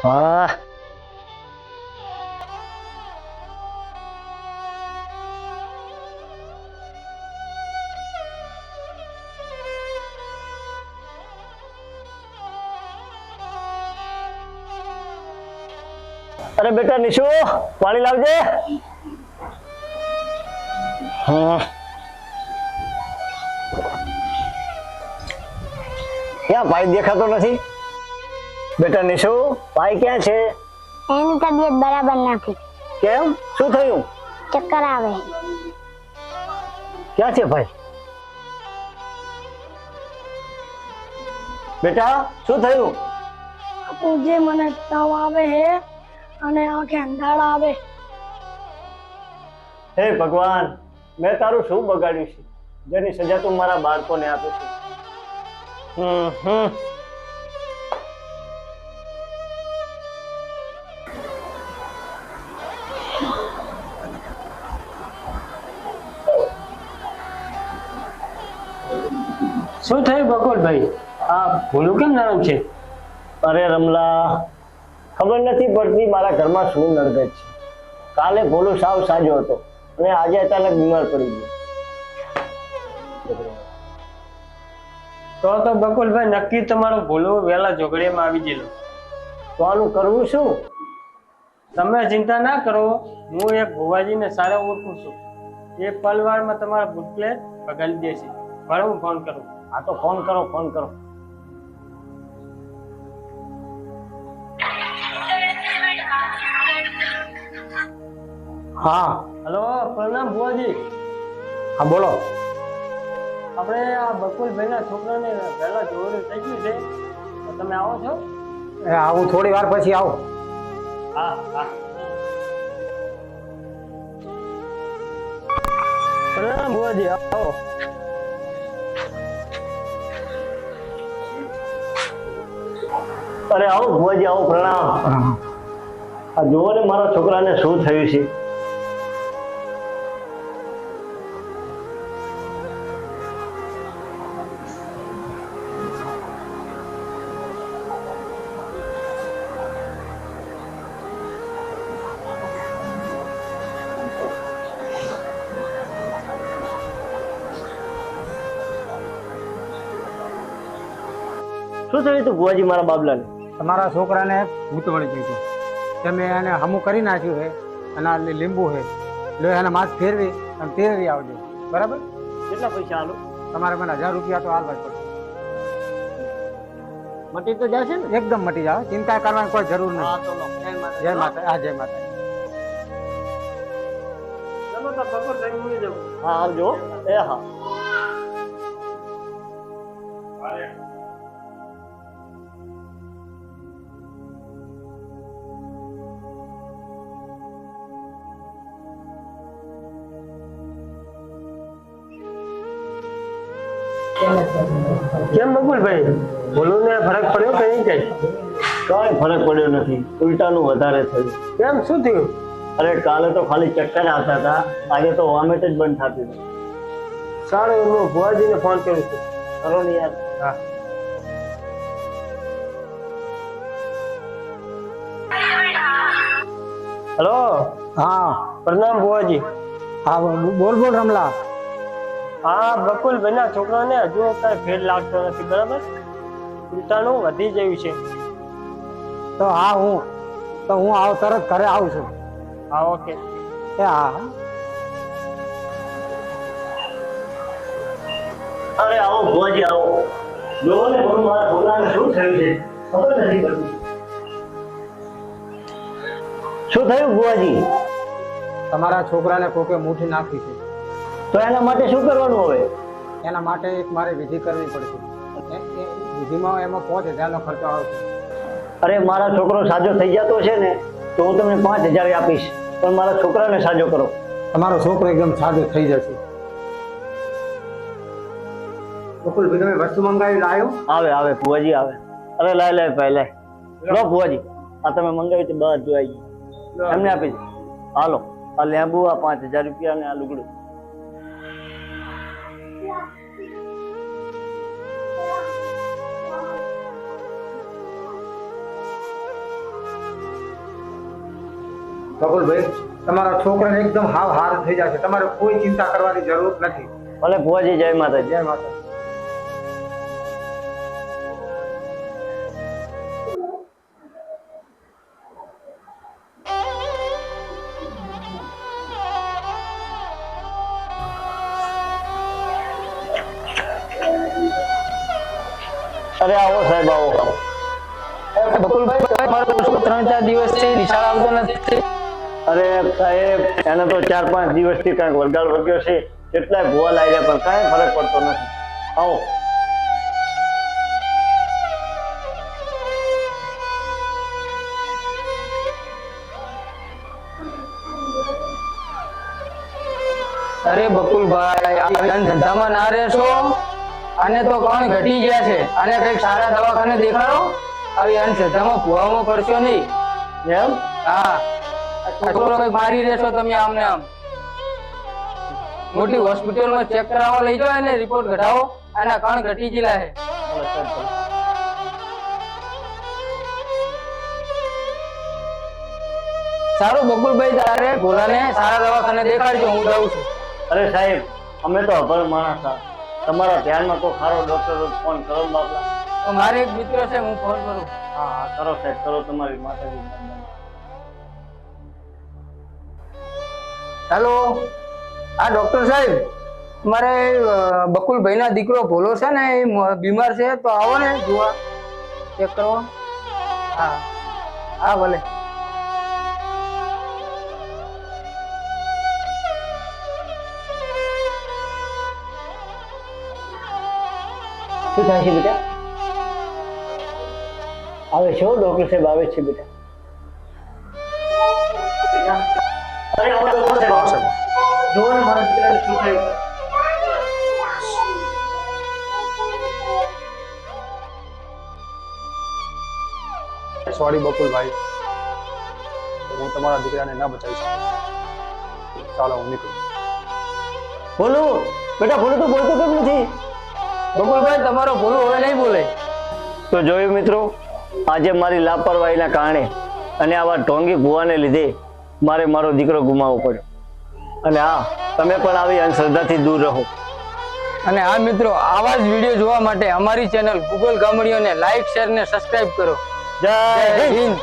હા અરે બેટા નિશુ પાણી લાવજે. હા ક્યાં ભાઈ દેખાતો નથી? બેટા નિશુ ભાઈ ક્યાં છે? એની તબિયત બરાબર નથી. કેમ શું થયું? ચક્કર આવે. ક્યાં છે ભાઈ? બેટા શું થયું? જે મને તાવ આવે હે અને આંખે અંધારા આવે. હે ભગવાન, મેં તારું શું બગાડ્યું છે જેની સજા તું મારા બાળકોને આપે છે? શું થયું બકુલભાઈ? આ ભૂલું કેમ નરમ છે? અરે રમલા, ખબર નથી પડતી મારા ઘરમાં શું નડગત છે. કાલે ભોલું સાવ સાજો હતો અને આજે અચાનક બીમાર પડી ગયો. તો બકુલભાઈ નક્કી તમારો ભૂલું વહેલા ઝઘડિયામાં આવી ગયેલો. તો આનું કરવું શું? તમે ચિંતા ના કરો, હું એક ભુવાજીને સારા ઓળખું છું. એ પલવારમાં તમારા ભૂતને ભગાડી દેશે. પણ હું ફોન કરું. હા તો ફોન કરો, ફોન કરો. હા હલો, પ્રણામ ભુવાજી. હા બોલો. આપણે આ બકુલભાઈના છોકરાને વહેલા જોવાનું થઈ ગયું છે, તો તમે આવો છો? હું થોડી વાર પછી આવું. હા હા. પ્રણામ ભુવાજી, આવો. અરે આવો ભુવાજી, આવો. પ્રણામ. આ જુઓ ને મારા છોકરાને શું થયું છે. શું થયું તું ભુવાજી મારા બાબલાને? તમારા છોકરાને ભૂત વળી ગયું છે. તમે એને હમું કરી નાખ્યું છે અને આ લીંબુ છે, લો એને માથ ફેરવી અને તેરવી આવજો. બરાબર? કેટલા પૈસા આલો? તમારે મને 1000 રૂપિયા તો હાલવા જ પડશે. મટી તો જશે ને? એકદમ મટી જાવ, ચિંતા કરવાની કોઈ જરૂર હા નથી. તો લો. જય માતા. હા જય માતા. ચલો તો બકુલભાઈ મૂકી જાઉં. હા આવજો. એ હા. કેમ બકુલભાઈ, ભૂલું ને ફરક પડ્યો કે નહીં? કઈ કઈ ફરક પડ્યો નથી, ઉલટાનું વધારે થયું. કેમ, શું થયું? અરે કાલે તો ખાલી ચક્કર આવતા હતા, આજે તો વોમિટ જ બંધ થતી હતી. સારું, હું ભુવાજીને ફોન કરું છું. કરો ને યાર. હા. હલો. હા પ્રણામ ભુવાજી. હા બોલ બોલ રમલા. હા બકુલભાઈના છોકરાને હજુ કઈ ફેર લાગતો નથી. બરાબર, ઉલટાનું વધી ગયું છે. તો હું આવ તરત ઘરે આવું છું. હા ઓકે. એ હા. અરે આવો ભુવાજી, આવો. જોવો ને બોલો મારા છોકરાને શું થયું છે, ખબર નથી પડતી. શું થયું ભુવાજી? તમારા છોકરાને કોકે મુઠ્ઠી નાખી છે. તો એના માટે શું કરવાનું હવે? એના માટે એક મારે વિધિ કરવી પડશે. એ વિધિમાં એમાં 5000 નો ખર્ચો આવશે. અરે મારા છોકરો સાજો થઈ જતો છે ને તો હું તમને 5000 આપીશ, પણ મારા છોકરાને સાજો કરો. તમારો છોકરો એકદમ સાજો થઈ જશે. બકુલભાઈ તમે વસ્તુ મંગાવી લાવ્યો? આવે આવે ભુવાજી આવે. અરે લાય ભાઈ લાય. લો ભુવાજી, આ તમે મંગાવી તો બહાર જોઈ ગઈ. એમને આપી દે. હાલો, આ લેબુ, આ 5000 રૂપિયા ને આ લુગડું. બકુલભાઈ તમારા છોકરાને એકદમ હાવ હાર થઈ જશે, તમારે કોઈ ચિંતા કરવાની જરૂર નથી. ભલે ભુવાજી, જય માતાજી. જય માતા. અરે આવો સાહેબ, આવો. બકુલભાઈ તમારો છોકરો 3-4 દિવસથી નિશાળ આવતો નથી. અરે સાહેબ, એને તો 4-5 દિવસથી કાંઈક વરગાળ વગ્યો છે, કેટલાય ભુવા લાગ્યા પણ કાંઈ ફરક પડતો નથી. આવો. અરે બકુલભાઈ આ ધંધામાં ના રહેશો, આને તો કોણ ઘટી ગયા છે, આને કઈક સારા દવાખાને દેખાડો. આવી અંધશ્રદ્ધામાં ભુવામાં કરશો નહીં. એમ? હા, આ છોકરો કઈક મારી રહેશો તમે આમને આમ. મોટી હોસ્પિટલમાં ચેક કરાવવા લઈ જાઓ અને રિપોર્ટ ઘટાવો, આના કણ ઘટી ગયેલા છે. ભલે સાહેબ, ભલે. સારું બકુલભાઈ, તારે ભોલાને સારા દવાખાને દેખાડજો, હું જાઉં છું. અરે સાહેબ, અમે તો અભણ માણસ હતા, તમારા ધ્યાનમાં કોઈ સારો ડોક્ટર ફોન કરો ને બાપલા. તો મારે એક મિત્ર છે, હું ફોન કરું. હા હા, કરો સાહેબ, કરો. તમારી માતાજી. હેલો, હા ડોક્ટર સાહેબ, મારે બકુલભાઈ ના દીકરો ભોલો છે ને, એ બીમાર છે, તો આવો ને જોવા, ચેક કરવા. હા હા ભલે. શું થાય છે બેટા? આવે છે ડોક્ટર સાહેબ, આવે છે બેટા. અરે આવો ડોક્ટર સાહેબ, આવો સાહેબ. જોવો ને મારા દીકરાને શું થયું. સોરી બકુલભાઈ, હું તમારા દીકરાને ના બચાવી શકું. ચાલો હું નીકળું. બોલું બેટા, બોલું તો બોલતો કેમ નથી? બકુલભાઈ તમારો ભોલો હવે નહીં બોલે. તો જોયું મિત્રો, આજે મારી લાપરવાહીના કારણે અને આવા ઢોંગી ભુવાને લીધે મારે મારો દીકરો ગુમાવવો પડ્યો. અને હા, તમે પણ આવી અંધશ્રદ્ધાથી દૂર રહો. અને આ મિત્રો, આવા જ વિડીયો જોવા માટે અમારી ચેનલ ગૂગલ ગામડીઓને લાઈક, શેર ને સબસ્ક્રાઇબ કરો. જય જય હિન્દ. હિન્દ.